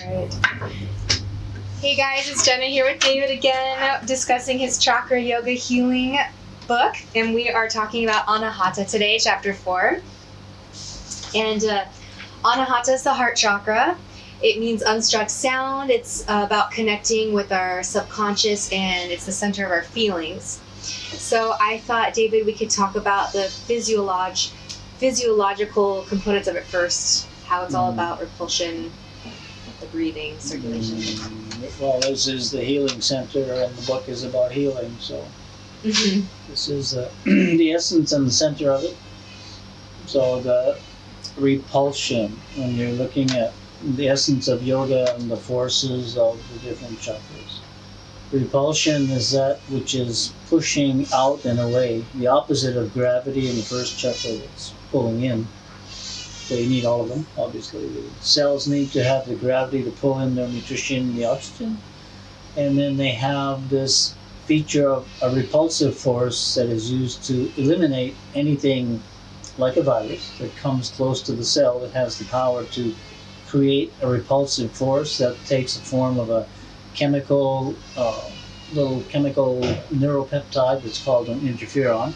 Right. Hey guys, it's Jenna here with David again, discussing his chakra yoga healing book, and we are talking about Anahata today, chapter 4. And Anahata is the heart chakra. It means unstruck sound. It's about connecting with our subconscious, and it's the center of our feelings. So I thought, David, we could talk about the physiological components of it first, how it's all about repulsion, the breathing, circulation. Well, this is the healing center, and the book is about healing, so this is the essence and the center of it. So the repulsion, when you're looking at the essence of yoga and the forces of the different chakras. Repulsion is that which is pushing out and away, the opposite of gravity in the first chakra that's pulling in. So you need all of them, obviously. The cells need to have the gravity to pull in their nutrition, the oxygen. And then they have this feature of a repulsive force that is used to eliminate anything like a virus that comes close to the cell that has the power to create a repulsive force that takes the form of a chemical, little chemical neuropeptide that's called an interferon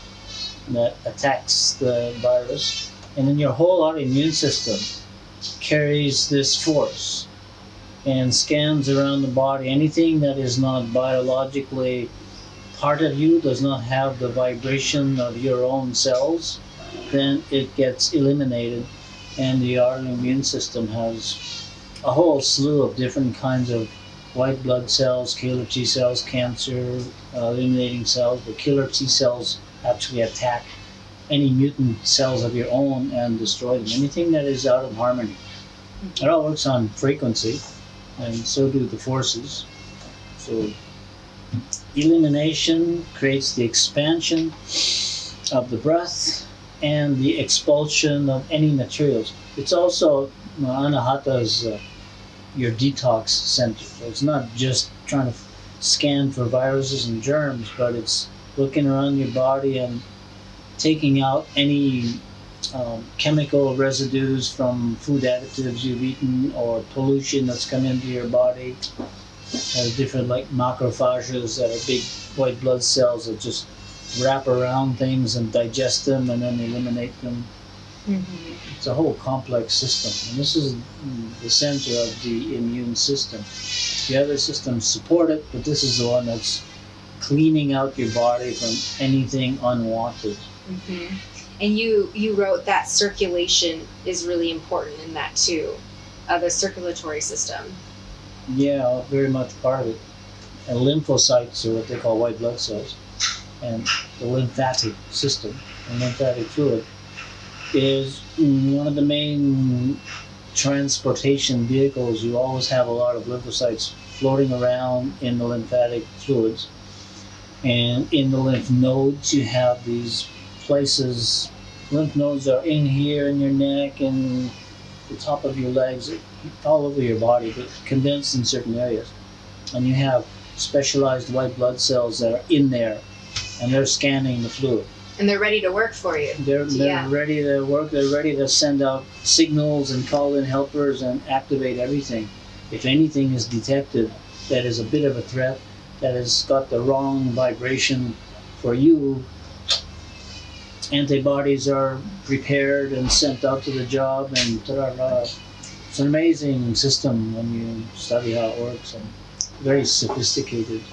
that attacks the virus. And then your whole autoimmune system carries this force and scans around the body. Anything that is not biologically part of you, does not have the vibration of your own cells, then it gets eliminated. And the autoimmune system has a whole slew of different kinds of white blood cells, killer T cells, cancer, eliminating cells. The killer T cells actually attack any mutant cells of your own and destroy them. Anything that is out of harmony. It all works on frequency, and so do the forces. So elimination creates the expansion of the breath and the expulsion of any materials. It's also, Anahata is your detox center. So it's not just trying to scan for viruses and germs, but it's looking around your body and taking out any chemical residues from food additives you've eaten or pollution that's come into your body. There's different like macrophages that are big white blood cells that just wrap around things and digest them and then eliminate them. It's a whole complex system, and this is the center of the immune system. The other systems support it, but this is the one that's cleaning out your body from anything unwanted. And you wrote that circulation is really important in that too, the circulatory system. Yeah, very much part of it. And lymphocytes are what they call white blood cells. And the lymphatic system, and lymphatic fluid, is one of the main transportation vehicles. You always have a lot of lymphocytes floating around in the lymphatic fluids. And in the lymph nodes, you have these places. Lymph nodes are in here in your neck and the top of your legs, all over your body, but condensed in certain areas. And you have specialized white blood cells that are in there, and they're scanning the fluid. And they're ready to work for you. They're ready to work. They're ready to send out signals and call in helpers and activate everything. If anything is detected that is a bit of a threat, that has got the wrong vibration for you, antibodies are prepared and sent out to the job, and it's an amazing system when you study how it works, and very sophisticated.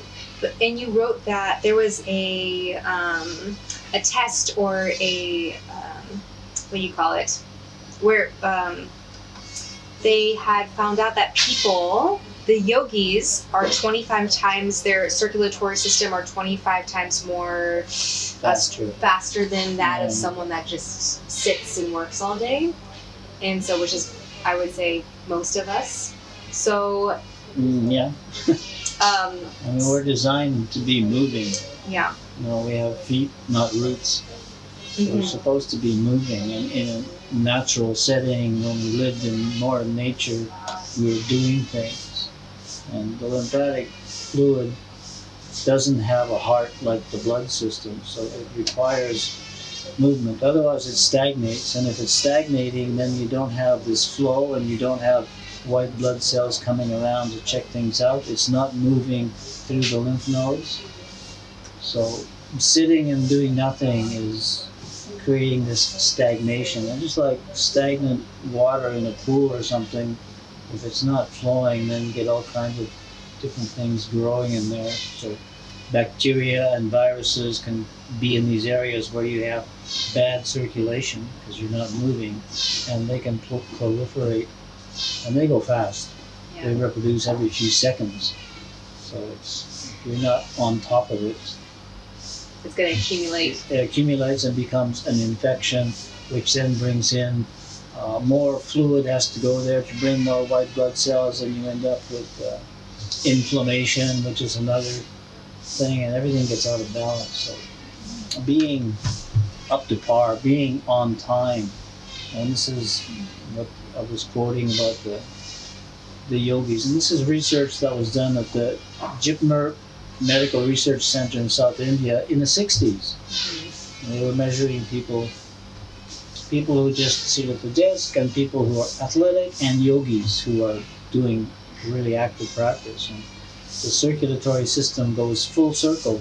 And you wrote that there was a test or a what do you call it, where they had found out that people, the yogis, are 25 times, their circulatory system are 25 times more faster than that of someone that just sits and works all day. And so, which is, I would say, most of us. So, yeah. I mean, we're designed to be moving. Yeah. You know, we have feet, not roots. We're supposed to be moving, and in a natural setting, when we lived in more nature, we were doing things. And the lymphatic fluid doesn't have a heart like the blood system, so it requires movement. Otherwise it stagnates, and if it's stagnating, then you don't have this flow and you don't have white blood cells coming around to check things out. It's not moving through the lymph nodes. So sitting and doing nothing is creating this stagnation. And just like stagnant water in a pool or something, if it's not flowing, then you get all kinds of different things growing in there. So bacteria and viruses can be in these areas where you have bad circulation because you're not moving, and they can proliferate, and they go fast. Yeah. They reproduce every few seconds. So if you're not on top of it, It's going to accumulate. it accumulates and becomes an infection, which then brings in more fluid has to go there to bring more white blood cells, and you end up with inflammation, which is another thing, and everything gets out of balance. So being up to par, being on time, and this is what I was quoting about the yogis, and this is research that was done at the Jipmer Medical Research Center in South India in the 60s. They were measuring people who just sit at the desk, and people who are athletic, and yogis who are doing really active practice. And the circulatory system goes full circle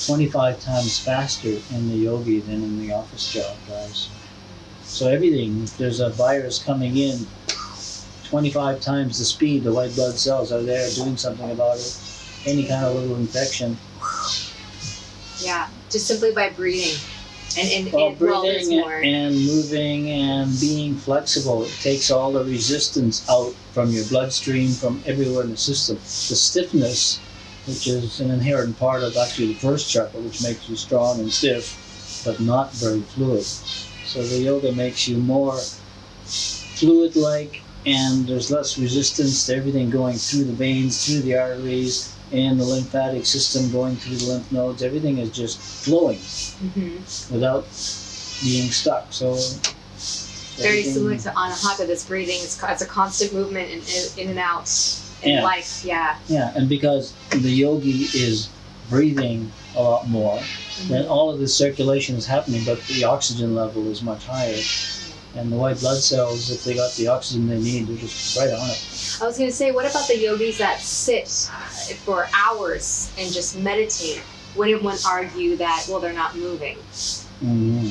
25 times faster in the yogi than in the office job guys. So everything, if there's a virus coming in, 25 times the speed, the white blood cells are there doing something about it. Any kind of little infection. Yeah, just simply by breathing. And Well, there's breathing more. and moving and being flexible, it takes all the resistance out from your bloodstream, from everywhere in the system. The stiffness, which is an inherent part of actually the first chakra, which makes you strong and stiff, but not very fluid. So the yoga makes you more fluid-like, and there's less resistance to everything going through the veins, through the arteries, and the lymphatic system going through the lymph nodes. Everything is just flowing without being stuck. So Very similar to Anahata, this breathing. It's a constant movement in and out in life. Yeah. Yeah, and because the yogi is breathing a lot more, then all of the circulation is happening, but the oxygen level is much higher. And the white blood cells, if they got the oxygen they need, they're just right on it. I was going to say, what about the yogis that sit for hours and just meditate? Wouldn't one argue that, well, they're not moving?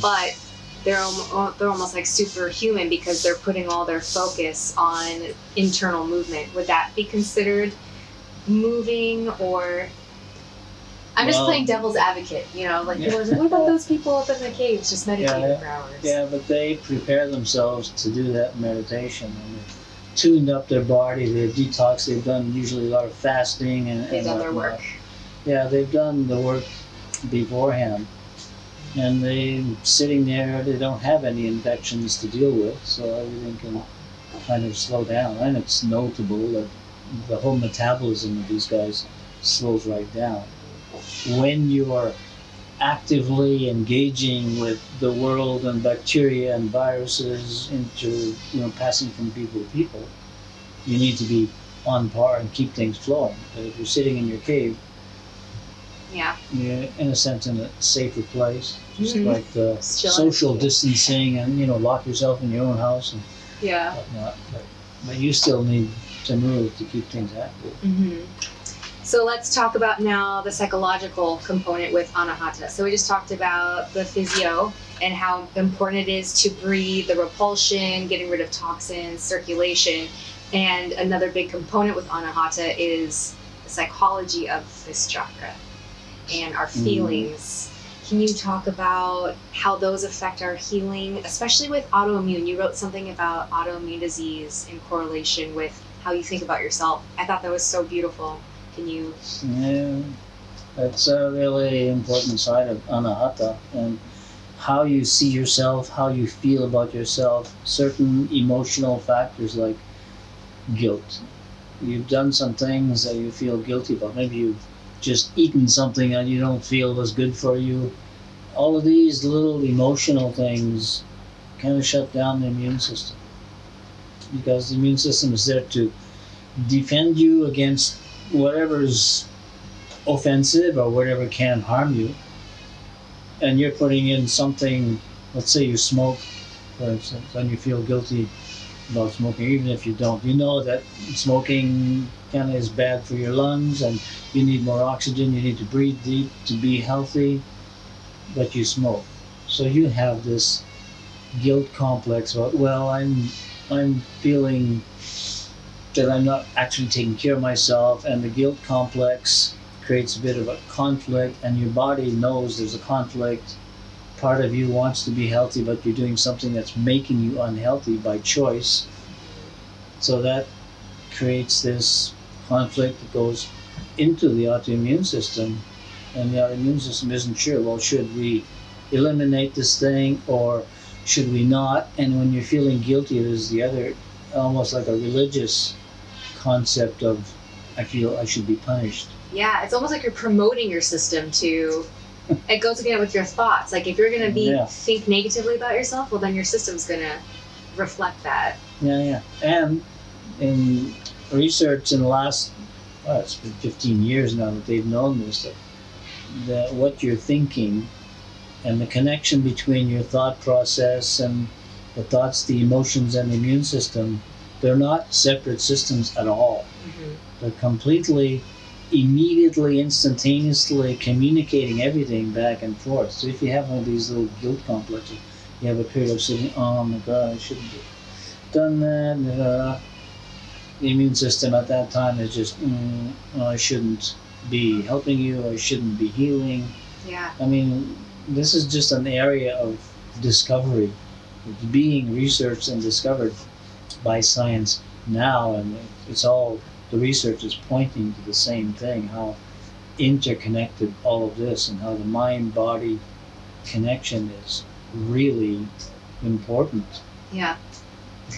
But they're almost like superhuman because they're putting all their focus on internal movement. Would that be considered moving, or... I'm just playing devil's advocate, like people are like, what about those people up in the caves just meditating for hours? Yeah, but they prepare themselves to do that meditation, and they've tuned up their body, they've detoxed, they've done usually a lot of fasting and They've done their work. Yeah, they've done the work beforehand, and they sitting there, they don't have any infections to deal with, so everything can kind of slow down. And it's notable that the whole metabolism of these guys slows right down. When you are actively engaging with the world and bacteria and viruses passing from people to people, you need to be on par and keep things flowing. But if you're sitting in your cave, you're in a sense in a safer place, just like the social distancing, and lock yourself in your own house and whatnot. But you still need to move to keep things active. So let's talk about now the psychological component with Anahata. So we just talked about the physio and how important it is to breathe, the repulsion, getting rid of toxins, circulation. And another big component with Anahata is the psychology of this chakra and our feelings. Can you talk about how those affect our healing, especially with autoimmune? You wrote something about autoimmune disease in correlation with how you think about yourself. I thought that was so beautiful. Can you? Yeah, that's a really important side of Anahata, and how you see yourself, how you feel about yourself, certain emotional factors like guilt. You've done some things that you feel guilty about. Maybe you've just eaten something that you don't feel was good for you. All of these little emotional things kind of shut down the immune system, because the immune system is there to defend you against whatever's offensive or whatever can harm you. And you're putting in something, let's say you smoke, for instance, and you feel guilty about smoking, even if you don't. You know that smoking kind of is bad for your lungs, and you need more oxygen. You need to breathe deep to be healthy, but you smoke. So you have this guilt complex about, well, I'm feeling that I'm not actually taking care of myself, and the guilt complex creates a bit of a conflict, and your body knows there's a conflict. Part of you wants to be healthy, but you're doing something that's making you unhealthy by choice. So that creates this conflict that goes into the autoimmune system, and the autoimmune system isn't sure, well, should we eliminate this thing or should we not? And when you're feeling guilty, there's the other, almost like a religious concept of, I feel I should be punished. Yeah, it's almost like you're promoting your system to. It goes again with your thoughts. Like if you're gonna think negatively about yourself, well then your system's gonna reflect that. Yeah. And in research in the last, it's been 15 years now that they've known this, that what you're thinking and the connection between your thought process and the thoughts, the emotions, and the immune system, they're not separate systems at all. Mm-hmm. They're completely, immediately, instantaneously communicating everything back and forth. So if you have one of these little guilt complexes, you have a period of saying, oh my God, I shouldn't have done that. The immune system at that time is just, I shouldn't be helping you, I shouldn't be healing. Yeah. I mean, this is just an area of discovery. It's being researched and discovered by science now, and it's all, the research is pointing to the same thing, how interconnected all of this and how the mind-body connection is really important. Yeah.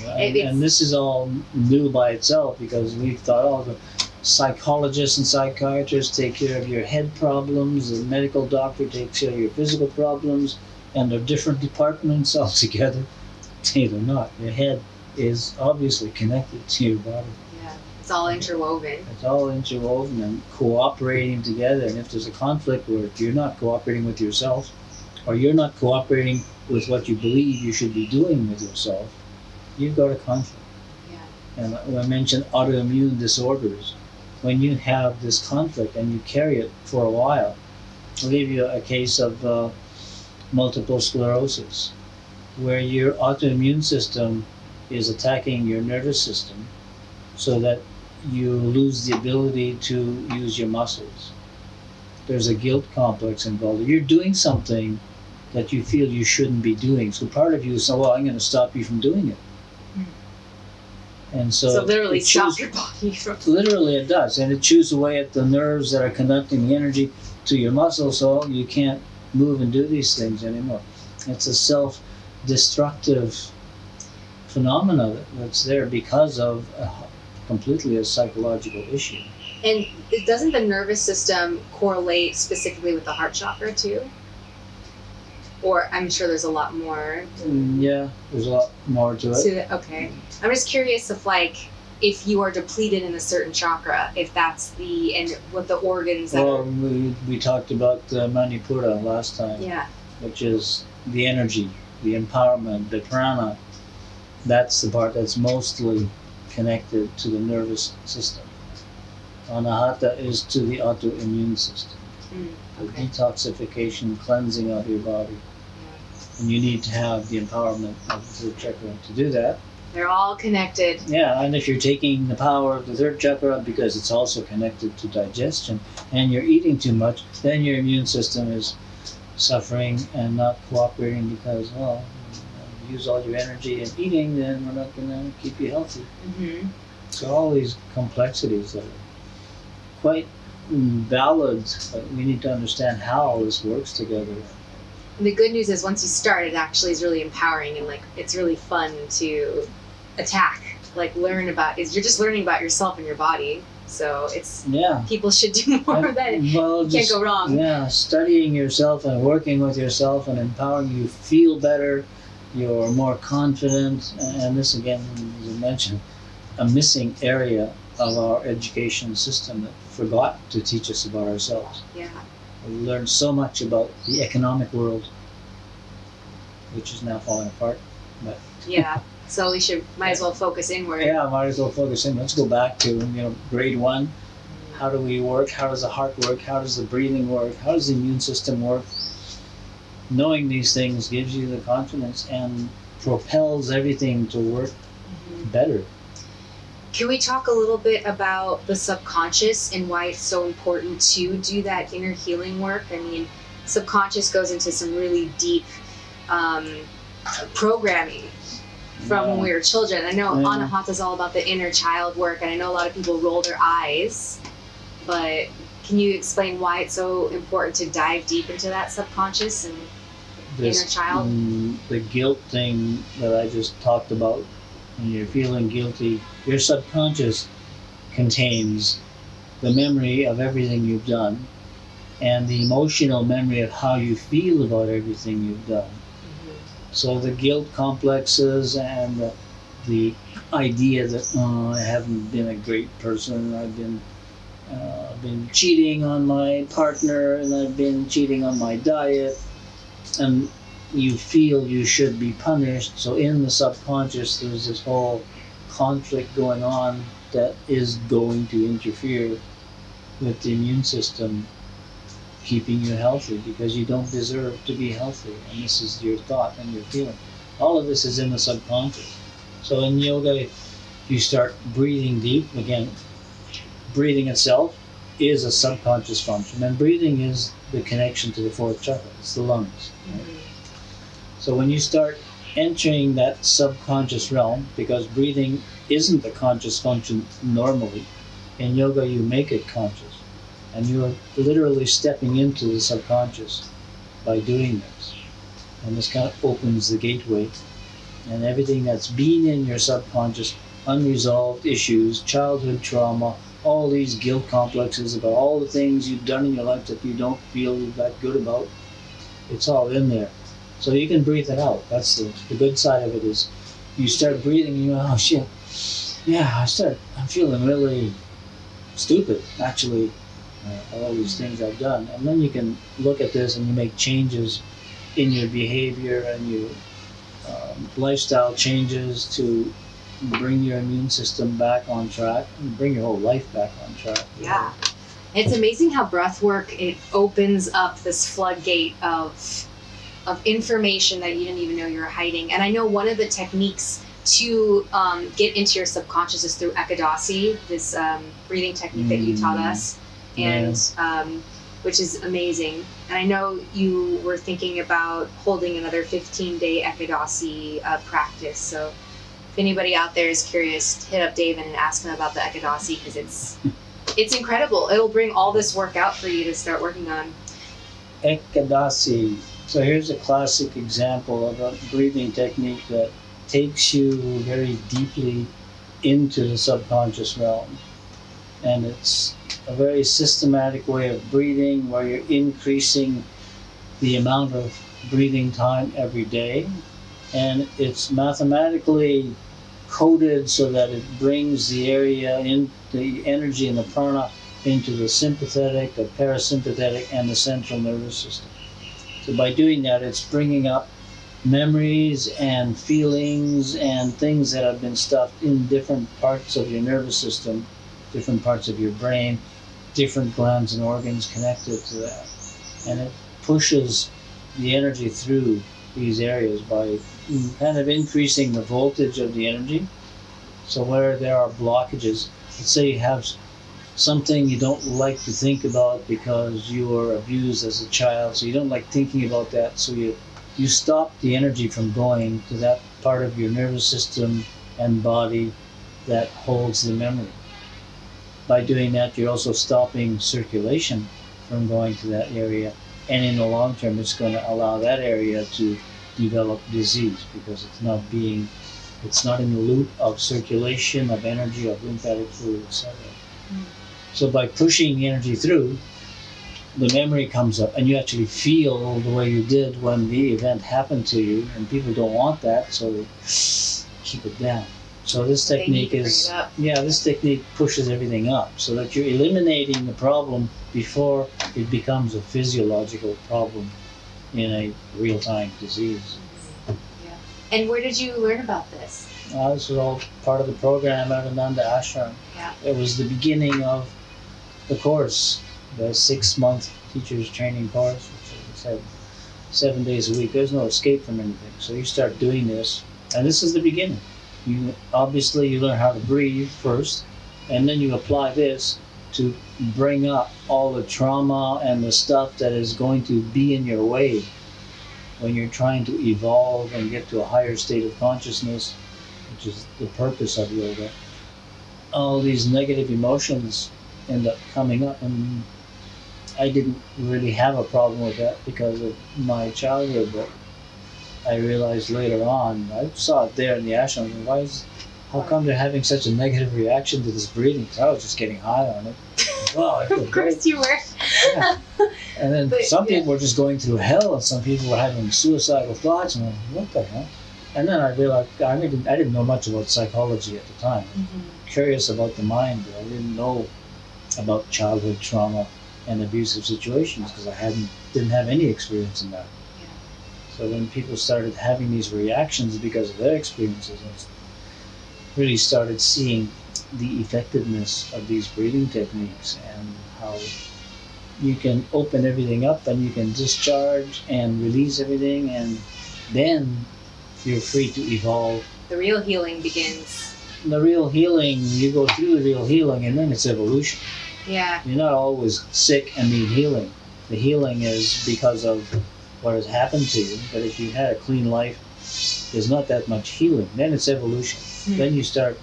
And this is all new by itself because we've thought, oh, the psychologists and psychiatrists take care of your head problems, the medical doctor takes care of your physical problems, and they're different departments altogether. They're not. Your head is obviously connected to your body. Yeah, it's all interwoven. It's all interwoven and cooperating together. And if there's a conflict where you're not cooperating with yourself, or you're not cooperating with what you believe you should be doing with yourself, you've got a conflict. Yeah. And when I mentioned autoimmune disorders, when you have this conflict and you carry it for a while, I'll give you a case of multiple sclerosis, where your autoimmune system is attacking your nervous system so that you lose the ability to use your muscles. There's a guilt complex involved. You're doing something that you feel you shouldn't be doing. So part of you is, well, I'm going to stop you from doing it. And so literally stop your body from... Literally it does. And it chews away at the nerves that are conducting the energy to your muscles, so you can't move and do these things anymore. It's a self-destructive phenomena that's there because of completely a psychological issue. And doesn't the nervous system correlate specifically with the heart chakra too? Or I'm sure there's a lot more. Yeah, there's a lot more to it. Okay. I'm just curious if you are depleted in a certain chakra, if that's and what the organs that Well, we talked about Manipura last time. Yeah. Which is the energy, the empowerment, the prana. That's the part that's mostly connected to the nervous system. Anahata is to the autoimmune system. Okay. The detoxification, cleansing of your body. And you need to have the empowerment of the third chakra to do that. They're all connected. Yeah, and if you're taking the power of the third chakra, because it's also connected to digestion, and you're eating too much, then your immune system is suffering and not cooperating because, well, you use all your energy in eating, then we're not going to keep you healthy. Mm-hmm. So all these complexities that are quite valid, but we need to understand how this works together. And the good news is once you start, it actually is really empowering and it's really fun to attack. Learn about you're just learning about yourself and your body. So people should do more of that. Well, can't go wrong. Yeah, studying yourself and working with yourself and empowering you feel better. You're more confident, and this again, as I mentioned, a missing area of our education system that forgot to teach us about ourselves. Yeah. We learned so much about the economic world, which is now falling apart, But Yeah. So we might as well focus inward. yeah, might as well focus in. Let's go back to grade 1. How do we work? How does the heart work? How does the breathing work? How does the immune system work? Knowing these things gives you the confidence and propels everything to work better. Can we talk a little bit about the subconscious and why it's so important to do that inner healing work? I mean, subconscious goes into some really deep programming from when we were children. I know Anahata is all about the inner child work, and I know a lot of people roll their eyes, but can you explain why it's so important to dive deep into that subconscious and inner child? The guilt thing that I just talked about, when you're feeling guilty, your subconscious contains the memory of everything you've done and the emotional memory of how you feel about everything you've done. So the guilt complexes and the idea that I haven't been a great person, I've been cheating on my partner, and I've been cheating on my diet, and you feel you should be punished. So in the subconscious, there's this whole conflict going on that is going to interfere with the immune system keeping you healthy, because you don't deserve to be healthy, and this is your thought and your feeling. All of this is in the subconscious. So in yoga, you start breathing deep. Again, breathing itself is a subconscious function, and breathing is the connection to the fourth chakra. It's the lungs. Right? So when you start entering that subconscious realm, because breathing isn't a conscious function normally, in yoga you make it conscious. And you're literally stepping into the subconscious by doing this. And this kind of opens the gateway. And everything that's been in your subconscious, unresolved issues, childhood trauma, all these guilt complexes about all the things you've done in your life that you don't feel that good about, it's all in there. So you can breathe it out. That's the good side of it is you start breathing and you go, oh shit, yeah, I'm feeling really stupid, actually. All these things I've done, and then you can look at this and you make changes in your behavior and your lifestyle changes to bring your immune system back on track and bring your whole life back on track. Yeah, it's amazing how breath work, it opens up this floodgate of information that you didn't even know you were hiding. And I know one of the techniques to get into your subconscious is through ekadasi, this breathing technique that you taught us. And which is amazing. And I know you were thinking about holding another 15-day ekadasi practice. So if anybody out there is curious, hit up David and ask him about the ekadasi, because it's incredible. It'll bring all this work out for you to start working on. Ekadasi. So here's a classic example of a breathing technique that takes you very deeply into the subconscious realm. And it's a very systematic way of breathing where you're increasing the amount of breathing time every day. And it's mathematically coded so that it brings the area in the energy and the prana into the sympathetic, the parasympathetic, and the central nervous system. So by doing that, it's bringing up memories and feelings and things that have been stuffed in different parts of your nervous system, different parts of your brain, different glands and organs connected to that. And it pushes the energy through these areas by kind of increasing the voltage of the energy. So where there are blockages, let's say you have something you don't like to think about because you were abused as a child, so you don't like thinking about that, so you stop the energy from going to that part of your nervous system and body that holds the memory. By doing that, you're also stopping circulation from going to that area, and in the long term, it's going to allow that area to develop disease because it's not in the loop of circulation, of energy, of lymphatic fluid, etc. So by pushing the energy through, the memory comes up, and you actually feel the way you did when the event happened to you, and people don't want that, so they keep it down. So this technique this technique pushes everything up so that you're eliminating the problem before it becomes a physiological problem in a real-time disease. Yeah. And where did you learn about this? This was all part of the program at Ananda Ashram. Yeah. It was the beginning of the course, the 6-month teacher's training course, which I said 7 days a week. There's no escape from anything. So you start doing this, and this is the beginning. You learn how to breathe first, and then you apply this to bring up all the trauma and the stuff that is going to be in your way when you're trying to evolve and get to a higher state of consciousness, which is the purpose of yoga. All these negative emotions end up coming up, and I didn't really have a problem with that because of my childhood, but I realized later on, I saw it there in the ashram, how come they're having such a negative reaction to this breathing? Because I was just getting high on it. Wow, I feel Of course great. you were. Yeah. And then some people were just going through hell, and some people were having suicidal thoughts, and I'm like, what the hell? And then I realized I didn't know much about psychology at the time. Curious about the mind, but I didn't know about childhood trauma and abusive situations because I didn't have any experience in that. Yeah. So when people started having these reactions because of their experiences, I really started seeing the effectiveness of these breathing techniques and how you can open everything up and you can discharge and release everything, and then you're free to evolve. The real healing begins. The real healing, you go through the real healing, and then it's evolution. Yeah. You're not always sick and need healing. The healing is because of what has happened to you, but if you had a clean life, there's not that much healing. Then it's evolution. Then you start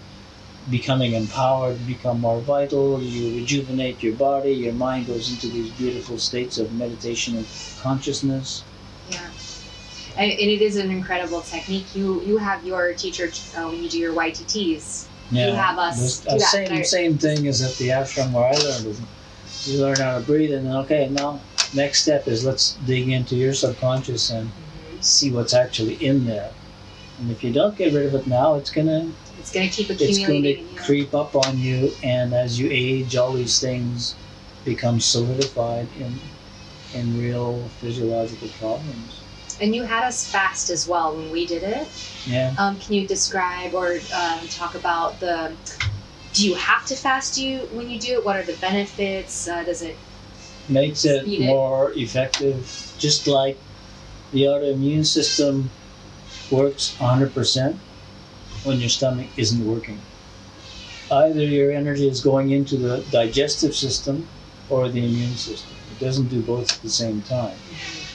becoming empowered, become more vital, you rejuvenate your body, your mind goes into these beautiful states of meditation and consciousness. Yeah. And it is an incredible technique. You have your teacher when you do your YTTs. Yeah. You have us do that. Same thing as at the ashram where I learned it. You learn how to breathe, and then, okay, now next step is let's dig into your subconscious and see what's actually in there. And if you don't get rid of it now, it's gonna keep accumulating. It's going to creep up on you, and as you age, all these things become solidified in real physiological problems. And you had us fast as well when we did it. Yeah. Can you describe or talk about do you have to fast when you do it? What are the benefits? Does it makes it speed more effective? Just like the autoimmune system works 100% when your stomach isn't working. Either your energy is going into the digestive system or the immune system. It doesn't do both at the same time.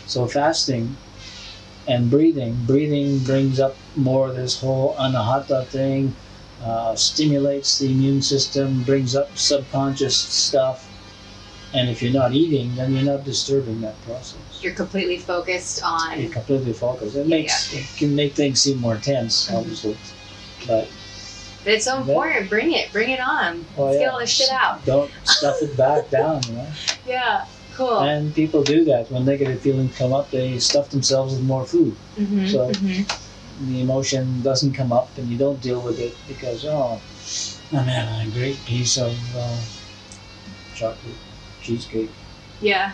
So fasting and breathing brings up more of this whole anahata thing, stimulates the immune system, brings up subconscious stuff, and if you're not eating, then you're not disturbing that process. You're completely focused on... You're completely focused. It can make things seem more tense, obviously, but it's so important. Bring it on. Let's get all this shit out. Don't stuff it back down, you know? Yeah. Cool. And people do that. When negative feelings come up, they stuff themselves with more food. So the emotion doesn't come up and you don't deal with it because, oh man, a great piece of chocolate cheesecake. Yeah.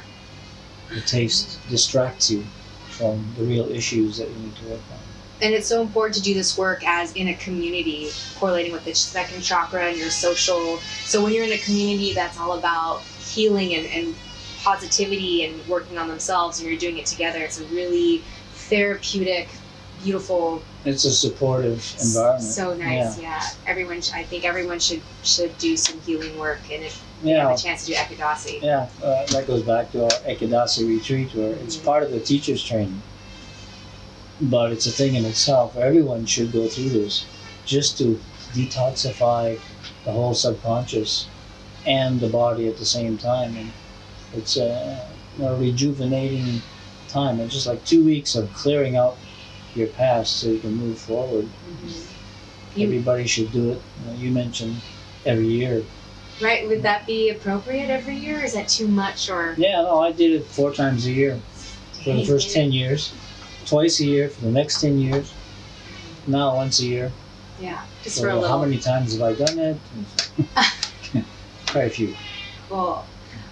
The taste distracts you from the real issues that you need to work on. And it's so important to do this work as in a community, correlating with the second chakra and your social. So when you're in a community that's all about healing and positivity and working on themselves, and you're doing it together, it's a really therapeutic, beautiful. It's a supportive environment. So nice, yeah. I think everyone should do some healing work, and if you have a chance to do Ekadasi. Yeah, that goes back to our Ekadasi retreat, where it's part of the teacher's training. But it's a thing in itself. Everyone should go through this just to detoxify the whole subconscious and the body at the same time. And it's a rejuvenating time. It's just like 2 weeks of clearing out your past so you can move forward. Everybody should do it. You mentioned every year. Right, would that be appropriate every year? Is that too much? Or Yeah, no, I did it 4 times a year for the first 10 years. Twice a year for the next 10 years. Now once a year. Yeah, just So for a little. how many times have I done it? Quite a few. Cool.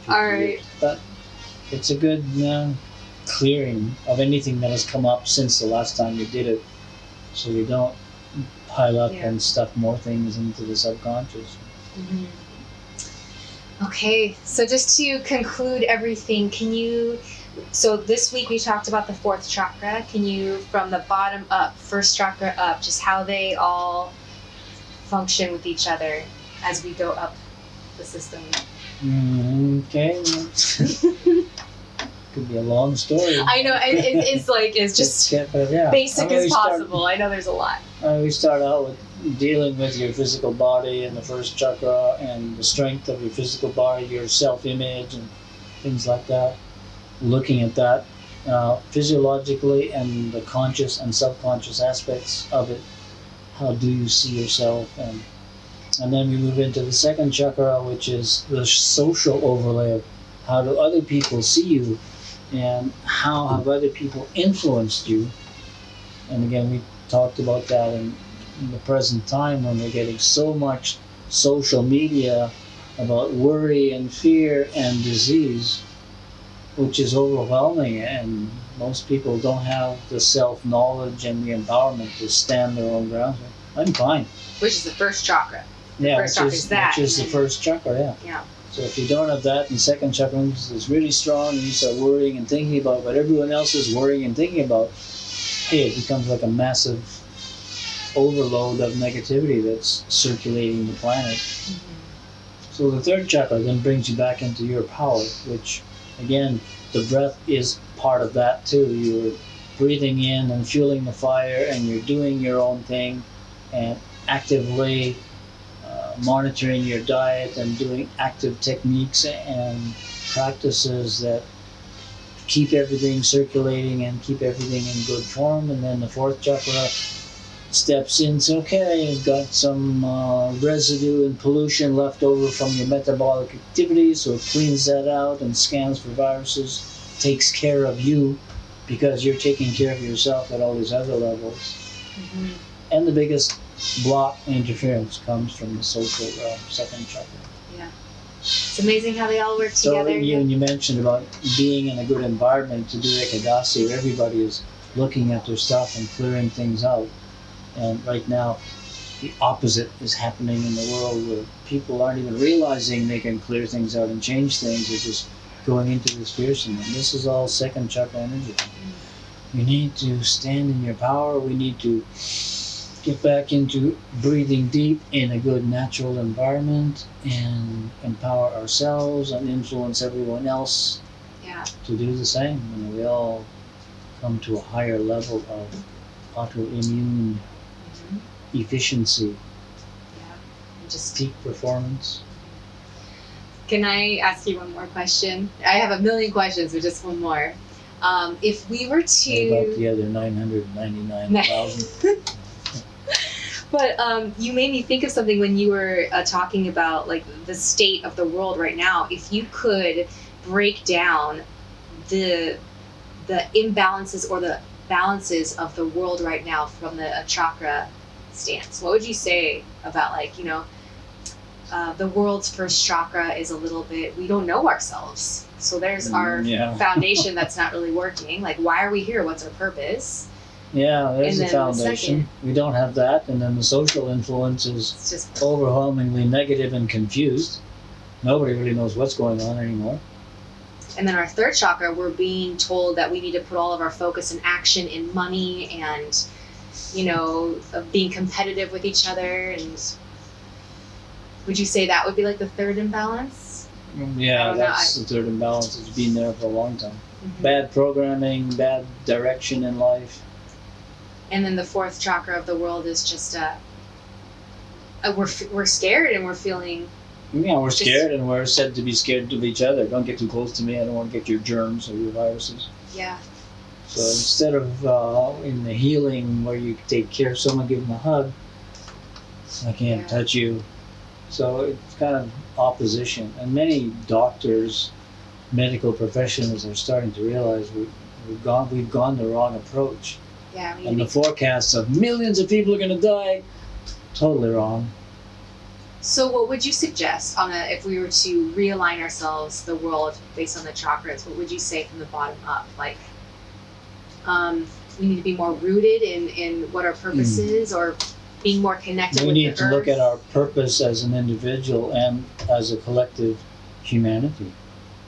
All right. But it's a good clearing of anything that has come up since the last time you did it. so you don't pile up Yeah. and stuff more things into the subconscious. Mm-hmm. Okay, so just to conclude everything, so this week we talked about the fourth chakra. Can you, from the bottom up, first chakra up, just how they all function with each other as we go up the system? Okay. Could be a long story. I know, it's just yeah. basic as possible. I know there's a lot. We start out with dealing with your physical body and the first chakra and the strength of your physical body, your self-image and things like that. Looking at that physiologically and the conscious and subconscious aspects of it. How do you see yourself? And then we move into the second chakra, which is the social overlay of how do other people see you and how have other people influenced you. And again, we talked about that in the present time when we're getting so much social media about worry and fear and disease, which is overwhelming, and most people don't have the self-knowledge and the empowerment to stand their own ground. I'm fine. Which is the first chakra. Yeah, first chakra is that. Which is the first chakra, yeah. Yeah. So if you don't have that, and second chakra is really strong, and you start worrying and thinking about what everyone else is worrying and thinking about, hey, it becomes like a massive overload of negativity that's circulating the planet. Mm-hmm. So the third chakra then brings you back into your power, which, again, the breath is part of that too. You're breathing in and fueling the fire, and you're doing your own thing, and actively monitoring your diet and doing active techniques and practices that keep everything circulating and keep everything in good form. And then the fourth chakra steps in, says, okay, you've got some residue and pollution left over from your metabolic activities, so it cleans that out and scans for viruses, takes care of you because you're taking care of yourself at all these other levels. Mm-hmm. And the biggest block and interference comes from the social second chakra. Yeah. It's amazing how they all work together. So you mentioned about being in a good environment to do ekadasi, where everybody is looking at their stuff and clearing things out. And right now, the opposite is happening in the world, where people aren't even realizing they can clear things out and change things. They're just going into this fearsome. And this is all second chakra energy. You need to stand in your power. We need to get back into breathing deep in a good natural environment and empower ourselves and influence everyone else to do the same. And we all come to a higher level of autoimmune efficiency, just peak performance. Can I ask you one more question? I have a million questions, but just one more. If we were to... What about the other 999,000? But you made me think of something when you were talking about like the state of the world right now. If you could break down the imbalances or the balances of the world right now from the chakra stance, what would you say about the world's first chakra is a little bit, we don't know ourselves. So there's our foundation that's not really working. Like, why are we here? What's our purpose? Yeah, there's the foundation. We don't have that. And then the social influence is just overwhelmingly negative and confused. Nobody really knows what's going on anymore. And then our third chakra, we're being told that we need to put all of our focus and action in money and, being competitive with each other. And would you say that would be like the third imbalance? Yeah, that's the third imbalance. It's been there for a long time. Mm-hmm. Bad programming, bad direction in life. And then the fourth chakra of the world is just we're scared and we're feeling. Yeah, we're scared and we're said to be scared of each other. Don't get too close to me. I don't want to get your germs or your viruses. Yeah. So instead of in the healing where you take care of someone, give them a hug, I can't touch you. So it's kind of opposition. And many doctors, medical professionals are starting to realize we've gone the wrong approach. Yeah, and the forecasts of millions of people are going to die, totally wrong. So what would you suggest if we were to realign ourselves, the world, based on the chakras? What would you say from the bottom up? Like, we need to be more rooted in what our purpose is, or being more connected We with need the to look earth. at our purpose as an individual and as a collective humanity.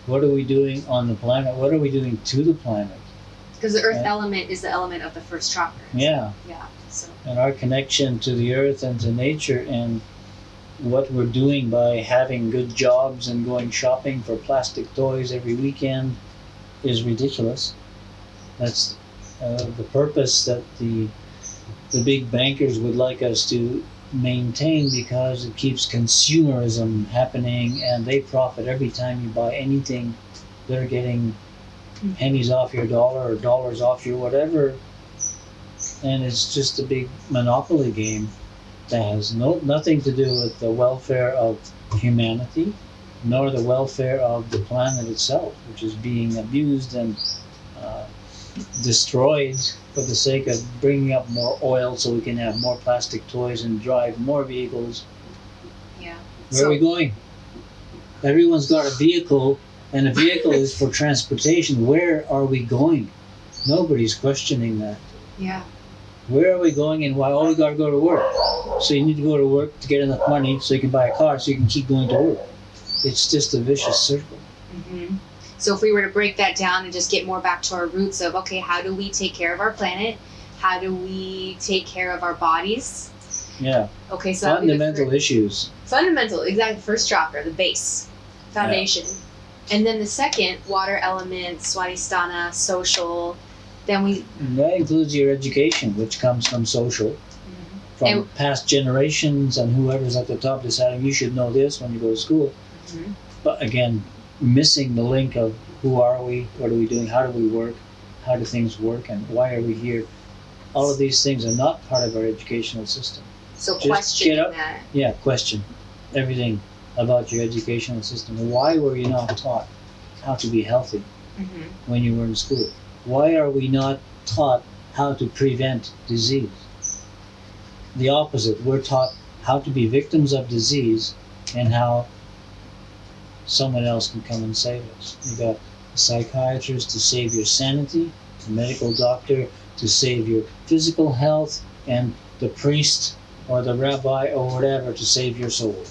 What are we doing on the planet? What are we doing to the planet? Because the earth Yeah. element is the element of the first chakra. Yeah. Yeah. So. And our connection to the earth and to nature, and what we're doing by having good jobs and going shopping for plastic toys every weekend is ridiculous. That's the purpose that the big bankers would like us to maintain, because it keeps consumerism happening and they profit every time you buy anything. They're getting pennies off your dollar or dollars off your whatever, and it's just a big monopoly game that has nothing to do with the welfare of humanity, nor the welfare of the planet itself, which is being abused and uh, destroyed for the sake of bringing up more oil so we can have more plastic toys and drive more vehicles. Yeah. Where are we going? Everyone's got a vehicle, and a vehicle is for transportation. Where are we going? Nobody's questioning that. Yeah. Where are we going and why? Oh, we got to go to work. So you need to go to work to get enough money so you can buy a car so you can keep going to work. It's just a vicious circle. Mm-hmm. So if we were to break that down and just get more back to our roots of, okay, how do we take care of our planet? How do we take care of our bodies? Yeah. Okay, so that would be the Fundamental issues. fundamental, exactly. First chakra, the base, foundation. And then the second, water element, swadhisthana, social. Then we. And that includes your education, which comes from social, from And- past generations, and whoever's at the top deciding you should know this when you go to school. Mhm. But again, missing the link of who are we, what are we doing, how do we work, how do things work, and why are we here. All of these things are not part of our educational system. So Just questioning get up. that. Yeah, question everything about your educational system. Why were you not taught how to be healthy Mm-hmm. when you were in school? Why are we not taught how to prevent disease? The opposite. We're taught how to be victims of disease and how someone else can come and save us. You got a psychiatrist to save your sanity, a medical doctor to save your physical health, and the priest or the rabbi or whatever to save your soul.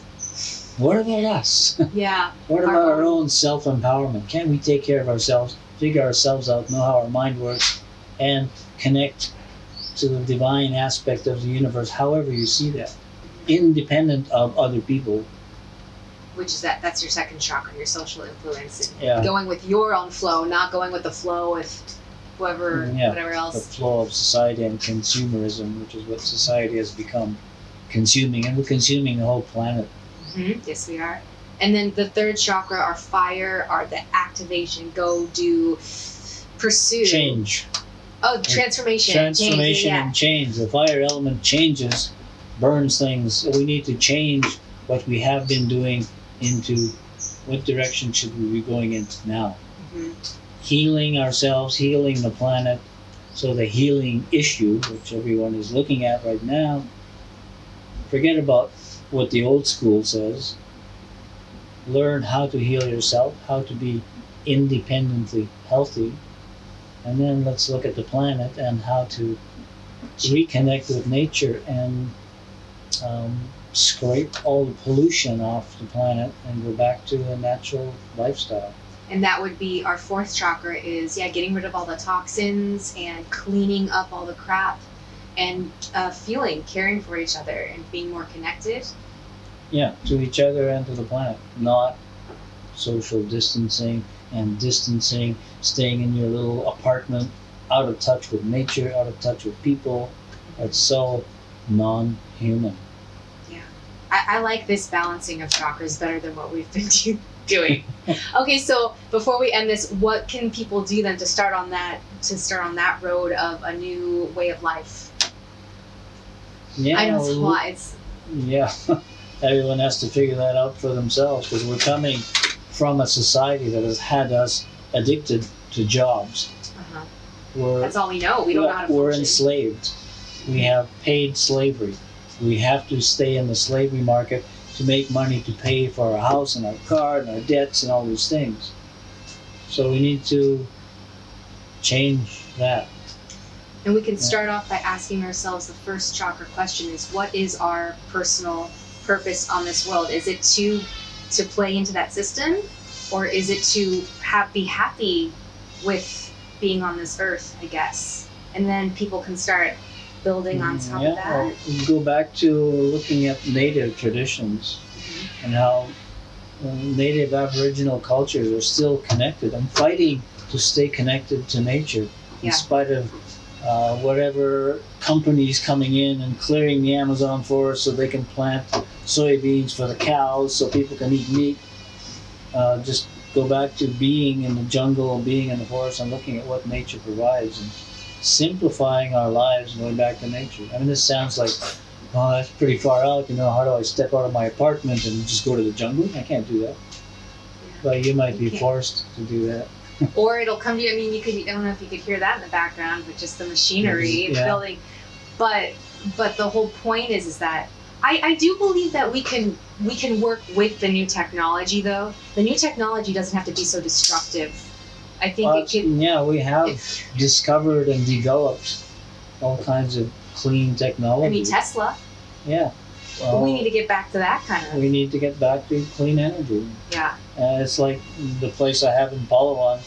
What about us? Yeah. What about our own self-empowerment? Can't we take care of ourselves, figure ourselves out, know how our mind works, and connect to the divine aspect of the universe, however you see that, independent of other people? Which is that's your second chakra, your social influence. And Yeah. going with your own flow, not going with the flow with whoever, whatever The else. flow of society and consumerism, which is what society has become, consuming, and we're consuming the whole planet. Mm-hmm. Yes, we are. And then the third chakra, our fire, are the activation, go, do, pursue. Change. Oh, transformation. Transformation Change, and change. The fire element changes, burns things. We need to change what we have been doing into what direction should we be going in now. Mm-hmm. Healing ourselves, healing the planet. So the healing issue, which everyone is looking at right now, forget about what the old school says. Learn how to heal yourself, how to be independently healthy, and then let's look at the planet and how to reconnect with nature and scrape all the pollution off the planet and go back to a natural lifestyle. And that would be our fourth chakra is, getting rid of all the toxins and cleaning up all the crap and feeling, caring for each other and being more connected. Yeah, to each other and to the planet, not social distancing and distancing, staying in your little apartment, out of touch with nature, out of touch with people. It's so non-human. Yeah. I like this balancing of chakras better than what we've been doing. Okay, so before we end this, what can people do then to start on that road of a new way of life? Yeah, I know it's a lot. It's yeah. Everyone has to figure that out for themselves, because we're coming from a society that has had us addicted to jobs. That's all we know. We don't know how to We're function. enslaved. We have paid slavery. We have to stay in the slavery market to make money to pay for our house and our car and our debts and all these things. So we need to change that. And we can start off by asking ourselves the first chakra question is, what is our personal purpose on this world? Is it to play into that system, or is it to be happy with being on this earth, I guess? And then people can start building on top of that. Well, we go back to looking at native traditions and how native Aboriginal cultures are still connected and fighting to stay connected to nature in spite of whatever companies coming in and clearing the Amazon forest so they can plant soybeans for the cows so people can eat meat. Just go back to being in the jungle, being in the forest, and looking at what nature provides and simplifying our lives and going back to nature. I mean, this sounds like, oh, that's pretty far out. How do I step out of my apartment and just go to the jungle? I can't do that. But you might be forced to do that. Or it'll come to you. I mean, I don't know if you could hear that in the background, but just the machinery building. But the whole point is that I do believe that we can work with the new technology, though. The new technology doesn't have to be so destructive. I think it can. Yeah, we have discovered and developed all kinds of clean technology. I mean, Tesla. Yeah. Well, but we need to get back to that kind of. We need to get back to clean energy. Yeah. It's like the place I have in Palawan.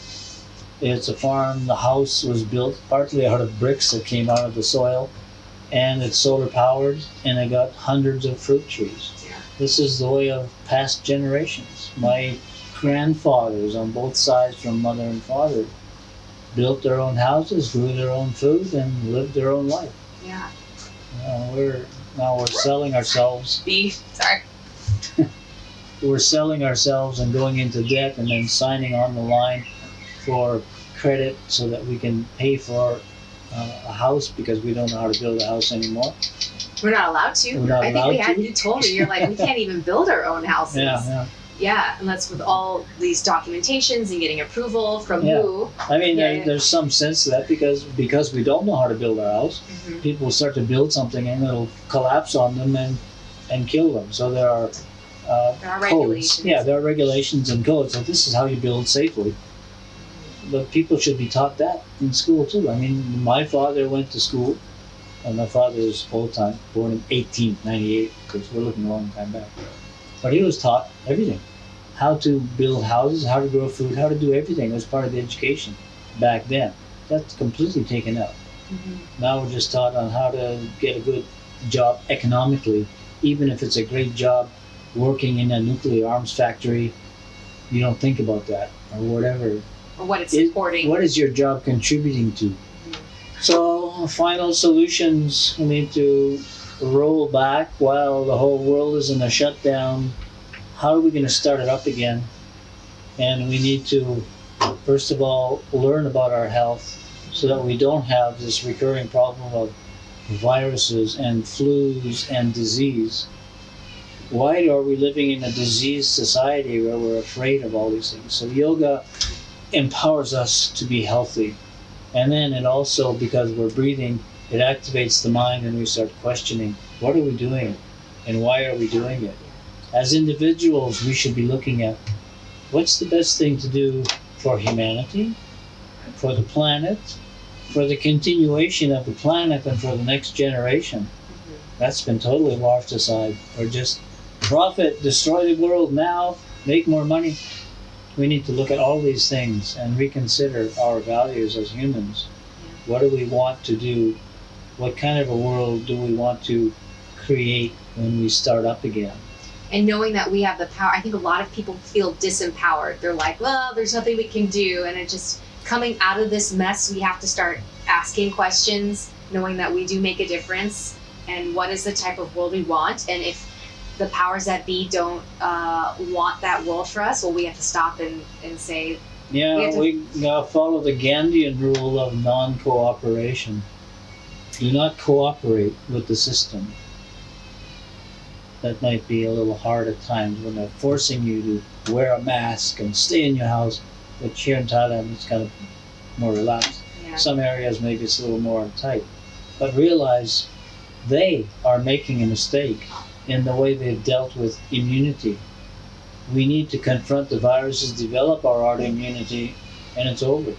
It's a farm. The house was built partly out of bricks that came out of the soil, and it's solar powered, and it got hundreds of fruit trees. Yeah. This is the way of past generations. My grandfathers on both sides, from mother and father, built their own houses, grew their own food, and lived their own life. Yeah. We're selling ourselves. Sorry. We're selling ourselves and going into debt, and then signing on the line for credit so that we can pay for a house because we don't know how to build a house anymore. We're not allowed to. I think you told me, you're like, we can't even build our own houses. Yeah, unless with all these documentations and getting approval from who. I mean, there's some sense to that because we don't know how to build our house. People start to build something and it'll collapse on them and kill them. So there are codes. Regulations. Yeah, there are regulations and codes. So this is how you build safely. But people should be taught that in school too. I mean, my father went to school, and my father is old time, born in 1898, because we're looking a long time back. But he was taught everything. How to build houses, how to grow food, how to do everything as part of the education back then. That's completely taken out. Now we're just taught on how to get a good job economically. Even if it's a great job working in a nuclear arms factory, you don't think about that or whatever. Or what it's supporting. What is your job contributing to? So final solutions, we need to roll back while the whole world is in a shutdown. How are we going to start it up again? And we need to, first of all, learn about our health so that we don't have this recurring problem of viruses and flus and disease. Why are we living in a diseased society where we're afraid of all these things? So yoga empowers us to be healthy. And then it also, because we're breathing, it activates the mind and we start questioning, what are we doing and why are we doing it? As individuals, we should be looking at what's the best thing to do for humanity, for the planet, for the continuation of the planet and for the next generation. That's been totally washed aside. Or just profit, destroy the world now, make more money. We need to look at all these things and reconsider our values as humans. What do we want to do? What kind of a world do we want to create when we start up again? And knowing that we have the power, I think a lot of people feel disempowered. They're like, well, there's nothing we can do. And it just, coming out of this mess, we have to start asking questions, knowing that we do make a difference. And what is the type of world we want? And if the powers that be don't want that world for us, well, we have to stop and say... Yeah, we gotta follow the Gandhian rule of non-cooperation. Do not cooperate with the system. That might be a little hard at times when they're forcing you to wear a mask and stay in your house, which here in Thailand it's kind of more relaxed. Yeah. Some areas maybe it's a little more tight. But realize they are making a mistake in the way they've dealt with immunity. We need to confront the viruses, develop our autoimmunity, and it's over.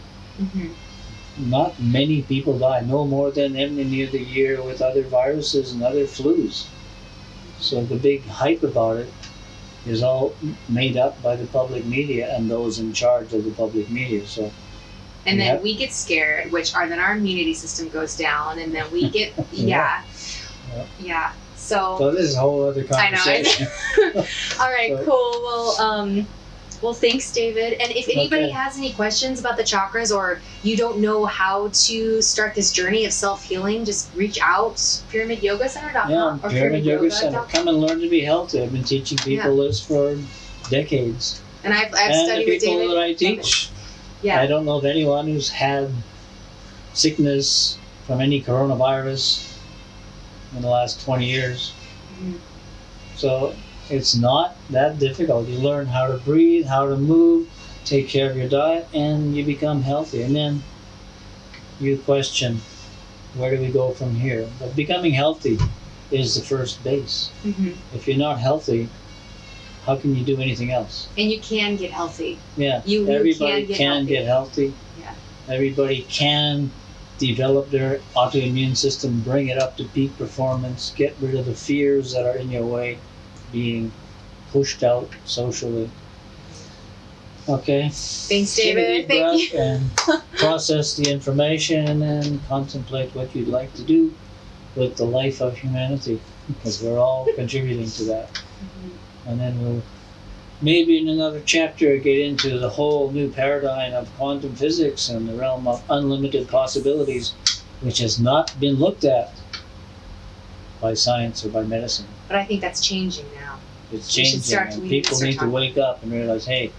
not many people die, no more than any other year with other viruses and other flus. So the big hype about it is all made up by the public media and those in charge of the public media. So, and then we get scared, then our immunity system goes down, and then we get yeah. So this is a whole other conversation. I know. All right, cool. Well, thanks, David. And if anybody has any questions about the chakras, or you don't know how to start this journey of self-healing, just reach out, pyramidyogascenter.com or Pyramid Yoga Center. Come and learn to be healthy. I've been teaching people this for decades. And I've studied with David. And the people that I teach, I don't know of anyone who's had sickness from any coronavirus in the last 20 years. Mm-hmm. So it's not that difficult. You learn how to breathe, how to move, take care of your diet, and you become healthy. And then you question, where do we go from here? But becoming healthy is the first base. Mm-hmm. If you're not healthy, how can you do anything else? And you can get healthy. Yeah, everybody can get healthy. Yeah. Everybody can develop their autoimmune system, bring it up to peak performance, get rid of the fears that are in your way, being pushed out socially. Okay. Thans, David. Thank you. And process the information, and then contemplate what you'd like to do with the life of humanity, because we're all contributing to that. Mm-hmm. And then we'll maybe in another chapter get into the whole new paradigm of quantum physics and the realm of unlimited possibilities, which has not been looked at by science or by medicine. But I think that's changing now. It's changing, and people need to wake up and realize, hey,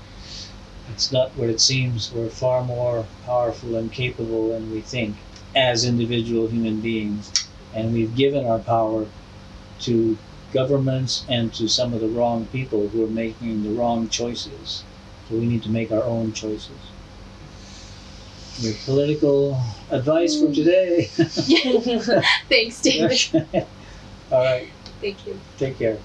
it's not what it seems. We're far more powerful and capable than we think as individual human beings. And we've given our power to governments and to some of the wrong people who are making the wrong choices. So we need to make our own choices. Your political advice for today. Thanks, David. All right. Thank you. Take care.